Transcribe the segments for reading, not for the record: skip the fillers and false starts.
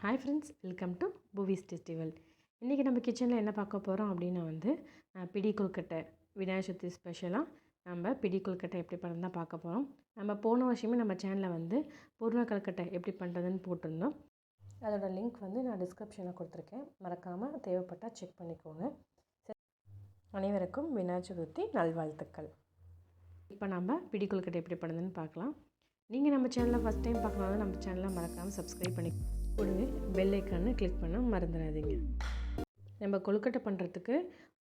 Hi friends, welcome to Buvis Tasty World. இன்றைக்கி நம்ம கிச்சனில் என்ன பார்க்க போகிறோம் அப்படின்னா பிடி கொழுக்கட்டை விநாயகர் சதுர்த்தி ஸ்பெஷலாக நம்ம பிடி கொழுக்கட்டை எப்படி பண்ணுறது தான் பார்க்க போகிறோம். நம்ம போன வருஷமே நம்ம சேனலில் பூர்ண கொழுக்கட்டை எப்படி பண்ணுறதுன்னு போட்டிருந்தோம். அதோட லிங்க் நான் டிஸ்கிரிப்ஷனில் கொடுத்துருக்கேன். மறக்காமல் தேவைப்பட்டால் செக் பண்ணிக்கோங்க. அனைவருக்கும் விநாயகர் சதுர்த்தி நல்வாழ்த்துக்கள். இப்போ நம்ம பிடி கொழுக்கட்டை எப்படி பண்ணுறதுன்னு பார்க்கலாம். நீங்கள் நம்ம சேனலில் ஃபஸ்ட் டைம் பார்க்கணும், நம்ம சேனலை மறக்காமல் சப்ஸ்கிரைப் பண்ணி கூடவே பெல் ஐக்கானை கிளிக் பண்ண மறந்துடாதீங்க. நம்ம கொழுக்கட்டை பண்ணுறதுக்கு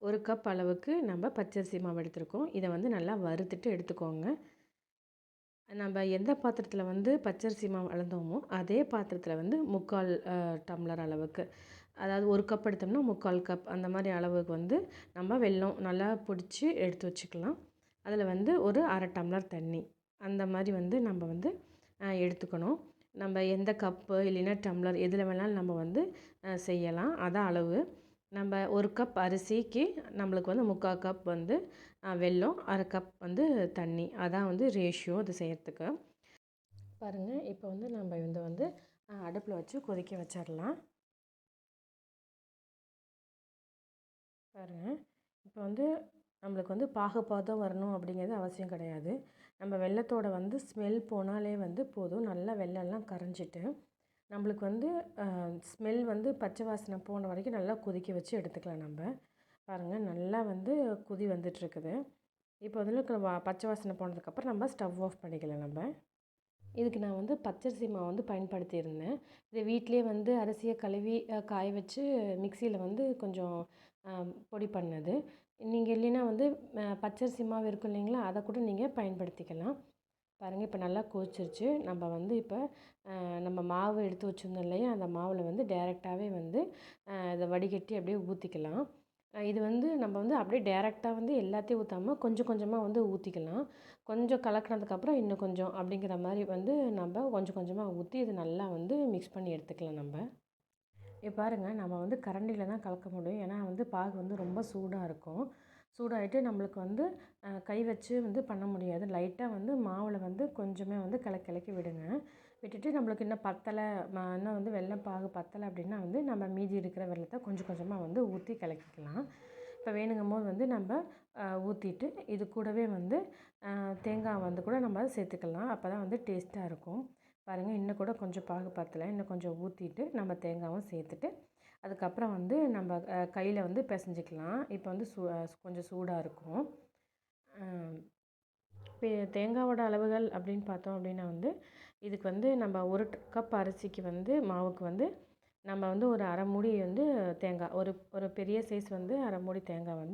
1 கப் அளவுக்கு நம்ம பச்சரிசி மாவு எடுத்துருக்கோம். இதை நல்லா வறுத்துட்டு எடுத்துக்கோங்க. நம்ம எந்த பாத்திரத்தில் பச்சரிசி மாவு அளந்தோமோ அதே பாத்திரத்தில் 3/4 டம்ளர் அளவுக்கு, அதாவது 1 கப் எடுத்தோம்னா 3/4 கப் அந்த மாதிரி அளவுக்கு நம்ம வெல்லம் நல்லா பிடிச்சி எடுத்து வச்சுக்கலாம். அதில் ஒரு 1/2 டம்ளர் தண்ணி அந்த மாதிரி நம்ம எடுத்துக்கணும். நம்ம எந்த கப்பு இல்லைன்னா டம்ளர் எதில் வேணாலும் நம்ம செய்யலாம். அதான் அளவு. நம்ம 1 கப் அரிசிக்கு நம்மளுக்கு 3/4 கப் வெல்லம், 1/2 கப் தண்ணி, அதான் ரேஷியோ அது செய்கிறதுக்கு. பாருங்கள், இப்போ நம்ம இதை அடுப்பில் வச்சு கொதிக்க வச்சிடலாம். பாருங்கள், இப்போ நம்மளுக்கு பாகுபாதம் வரணும் அப்படிங்கிறது அவசியம் கிடையாது. நம்ம வெல்லத்தோட ஸ்மெல் போனாலே போதும். நல்லா வெல்லம்லாம் கரைஞ்சிட்டு நம்மளுக்கு ஸ்மெல் பச்சை வாசனை போன வரைக்கும் நல்லா கொதிக்க வச்சு எடுத்துக்கலாம். நம்ம பாருங்கள், நல்லா கொதி வந்துட்டுருக்குது. இப்போ பச்சை வாசனை போனதுக்கப்புறம் நம்ம ஸ்டவ் ஆஃப் பண்ணிக்கலாம். நம்ம இதுக்கு நான் பச்சரிசி மாவு பயன்படுத்தியிருந்தேன். இது வீட்டிலே அரிசியை கழுவி காய வச்சு மிக்சியில் கொஞ்சம் பொடி பண்ணது. நீங்கள் இல்லைன்னா பச்சரிசி மாவு இருக்கும் இல்லைங்களா, அதை கூட நீங்கள் பயன்படுத்திக்கலாம். பாருங்கள், இப்போ நல்லா கொதிச்சிருச்சு. நம்ம இப்போ நம்ம மாவு எடுத்து வச்சுருந்தோம் இல்லையா, அந்த மாவில் டேரெக்டாகவே இதை வடிகட்டி அப்படியே ஊற்றிக்கலாம். இது நம்ம அப்படியே டேரெக்டாக எல்லாத்தையும் ஊற்றாமல் கொஞ்சம் கொஞ்சமாக ஊற்றிக்கலாம். கொஞ்சம் கலக்கினதுக்கப்புறம் இன்னும் கொஞ்சம் அப்படிங்கிற மாதிரி நம்ம கொஞ்சம் கொஞ்சமாக ஊற்றி இது நல்லா மிக்ஸ் பண்ணி எடுத்துக்கலாம். நம்ம இப்போ பாருங்கள், நம்ம கரண்டியில் தான் கலக்க முடியும். ஏன்னா பாகு ரொம்ப சூடாக இருக்கும். சூடாகிட்டு நம்மளுக்கு கை வச்சு பண்ண முடியாது. லைட்டாக மாவில் கொஞ்சமே கலக்கி விடுங்க. விட்டுட்டு நம்மளுக்கு இன்னும் பத்தலை, இன்னும் வெல்லம் பாகு பத்தலை அப்படின்னா நம்ம மீதி இருக்கிற வெல்லத்தை கொஞ்சம் கொஞ்சமாக ஊற்றி கலக்கிக்கலாம். இப்போ வேணுங்கும் போது நம்ம ஊற்றிட்டு இது கூடவே தேங்காய் கூட நம்ம சேர்த்துக்கலாம். அப்போ தான் டேஸ்ட்டாக இருக்கும். பாருங்கள், இன்னும் கூட கொஞ்சம் பாகு பத்தலை, இன்னும் கொஞ்சம் ஊற்றிட்டு நம்ம தேங்காயும் சேர்த்துட்டு அதுக்கப்புறம் நம்ம கையில் பிசைஞ்சிக்கலாம். இப்போ கொஞ்சம் சூடாக இருக்கும். இப்போ தேங்காயோட அளவுகள் அப்படின்னு பார்த்தோம் அப்படின்னா இதுக்கு நம்ம 1 கப் அரிசிக்கு மாவுக்கு நம்ம ஒரு அரை மூடி தேங்காய், ஒரு பெரிய சைஸ் அரை மூடி தேங்காய்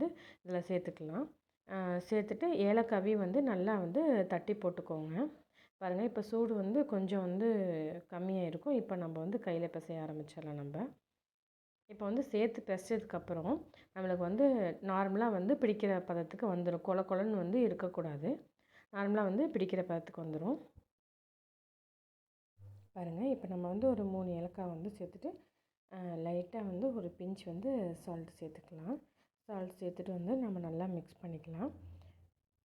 இதில் சேர்த்துக்கலாம். சேர்த்துட்டு ஏலக்காவி நல்லா தட்டி போட்டுக்கோங்க. பாருங்கள், இப்போ சூடு கொஞ்சம் கம்மியாக இருக்கும். இப்போ நம்ம கையில் பிசைய ஆரம்பிச்சிடலாம். நம்ம இப்போ சேர்த்து பிசைச்சதுக்கப்புறம் நம்மளுக்கு நார்மலாக பிடிக்கிற பதத்துக்கு வந்துடும். கொல கொலன்னு இருக்கக்கூடாது. நார்மலாக பிடிக்கிற பதத்துக்கு வந்துடும். பாருங்கள், இப்போ நம்ம ஒரு 3 ஏலக்காய் சேர்த்துட்டு லைட்டாக ஒரு பிஞ்ச் சால்ட் சேர்த்துக்கலாம். சால்ட் சேர்த்துட்டு நம்ம நல்லா மிக்ஸ் பண்ணிக்கலாம்.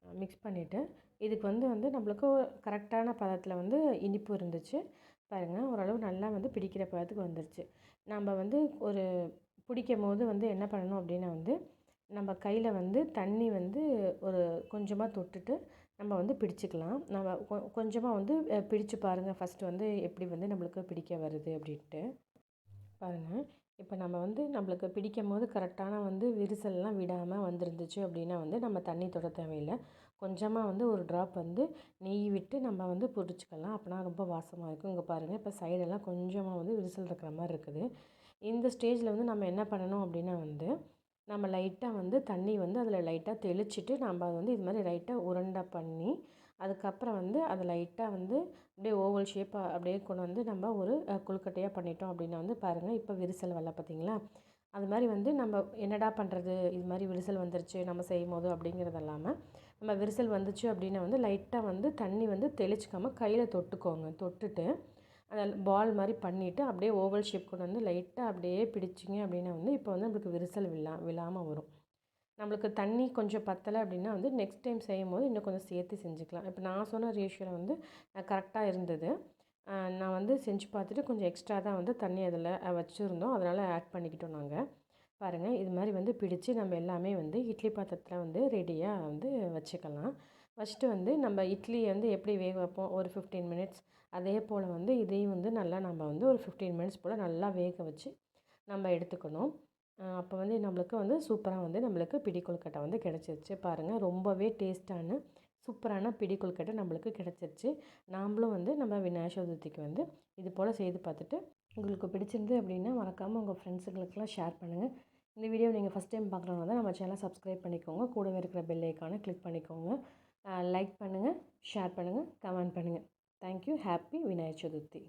மிக்ஸ் பண்ணிவிட்டு இதுக்கு நம்மளுக்கு கரெக்டான பதத்தில் இனிப்பு இருந்துச்சு. பாருங்கள், ஓரளவு நல்லா பிடிக்கிற பதத்துக்கு வந்துருச்சு. நம்ம ஒரு பிடிக்கும் போது என்ன பண்ணணும் அப்படின்னா நம்ம கையில் தண்ணி ஒரு கொஞ்சமாக தொட்டுட்டு நம்ம பிடிச்சிக்கலாம். நம்ம கொஞ்சமாக பிடிச்சு பாருங்கள் ஃபஸ்ட்டு எப்படி நம்மளுக்கு பிடிக்க வருது அப்படின்ட்டு. பாருங்கள், இப்போ நம்ம நம்மளுக்கு பிடிக்கும் போது கரெக்டான விரிசல்லாம் விடாமல் வந்துருந்துச்சு அப்படின்னா நம்ம தண்ணி தொட தேவையில்லை. கொஞ்சமாக ஒரு ட்ராப் நெய் விட்டு நம்ம பிடிச்சிக்கலாம். அப்போனா ரொம்ப வாசமாக இருக்கும். இங்கே பாருங்கள், இப்போ சைடெல்லாம் கொஞ்சமாக விரிசல் இருக்கிற மாதிரி இருக்குது. இந்த ஸ்டேஜில் நம்ம என்ன பண்ணணும் அப்படின்னா நம்ம லைட்டாக தண்ணி அதில் லைட்டாக தெளிச்சிட்டு நம்ம இது மாதிரி லைட்டாக உருண்டை பண்ணி அதுக்கப்புறம் அதை லைட்டாக அப்படியே ஓவல் ஷேப்பாக அப்படியே கொண்டு நம்ம ஒரு கொழுக்கட்டையாக பண்ணிட்டோம் அப்படின்னா பாருங்கள், இப்போ விரிசல் வரல பார்த்தீங்களா. அது மாதிரி நம்ம என்னடா பண்ணுறது, இது மாதிரி விரிசல் வந்துருச்சு நம்ம செய்யும் போது அப்படிங்கிறது இல்லாமல் நம்ம விரிசல் வந்துச்சு அப்படின்னா லைட்டாக தண்ணி தெளிச்சிக்காமல் கையில் தொட்டுக்கோங்க. தொட்டுட்டு அதை பால் மாதிரி பண்ணிவிட்டு அப்படியே ஓவல் ஷேப் கொண்டு லைட்டாக அப்படியே பிடிச்சிங்க அப்படின்னா இப்போ நம்மளுக்கு விரிசல் விழாமல் வரும். நம்மளுக்கு தண்ணி கொஞ்சம் பத்தலை அப்படின்னா நெக்ஸ்ட் டைம் செய்யும் போது இன்னும் கொஞ்சம் சேர்த்து செஞ்சுக்கலாம். இப்போ நான் சொன்ன ரேஷியோவில் கரெக்டாக இருந்தது. நான் வந்து செஞ்சு பார்த்துட்டு கொஞ்சம் எக்ஸ்ட்ரா தான் வந்து தண்ணி அதில் வச்சுருந்தோம். அதனால் ஆட் பண்ணிக்கிட்டோம் நாங்கள். பாருங்கள் இது மாதிரி வந்து பிடிச்சு நம்ம எல்லாமே வந்து இட்லி பாத்திரத்தில் வந்து ரெடியாக வந்து வச்சுக்கலாம். ஃபஸ்ட்டு வந்து நம்ம இட்லியை வந்து எப்படி வேக வைப்போம் ஒரு 15 மினிட்ஸ், அதே போல் வந்து இதையும் வந்து நல்லா நம்ம வந்து ஒரு 15 மினிட்ஸ் போல் நல்லா வேக வச்சு நம்ம எடுத்துக்கணும். அப்போ வந்து நம்மளுக்கு வந்து சூப்பராக வந்து நம்மளுக்கு பிடி கொழுக்கட்டை வந்து கிடச்சிருச்சு. பாருங்கள் ரொம்பவே டேஸ்ட்டான சூப்பரான பிடி கொழுக்கட்டை நம்மளுக்கு கிடச்சிருச்சு. நாம்ளும் வந்து நம்ம விநாயகர் சதுர்த்திக்கு வந்து இது போல் செய்து பார்த்துட்டு உங்களுக்கு பிடிச்சிருந்து அப்படின்னா மறக்காமல் உங்கள் ஃப்ரெண்ட்ஸுங்களுக்கெல்லாம் ஷேர் பண்ணுங்கள். இந்த வீடியோ நீங்கள் ஃபஸ்ட் டைம் பார்க்குறவங்க தான் நம்ம சேனலை சப்ஸ்கிரைப் பண்ணிக்கோங்க. கூடவே இருக்கிற பெல் ஐக்கானை கிளிக் பண்ணிக்கோங்க. லைக் பண்ணுங்கள், ஷேர் பண்ணுங்கள், கமெண்ட் பண்ணுங்கள். தேங்க்யூ. ஹாப்பி விநாயகர் சதுர்த்தி.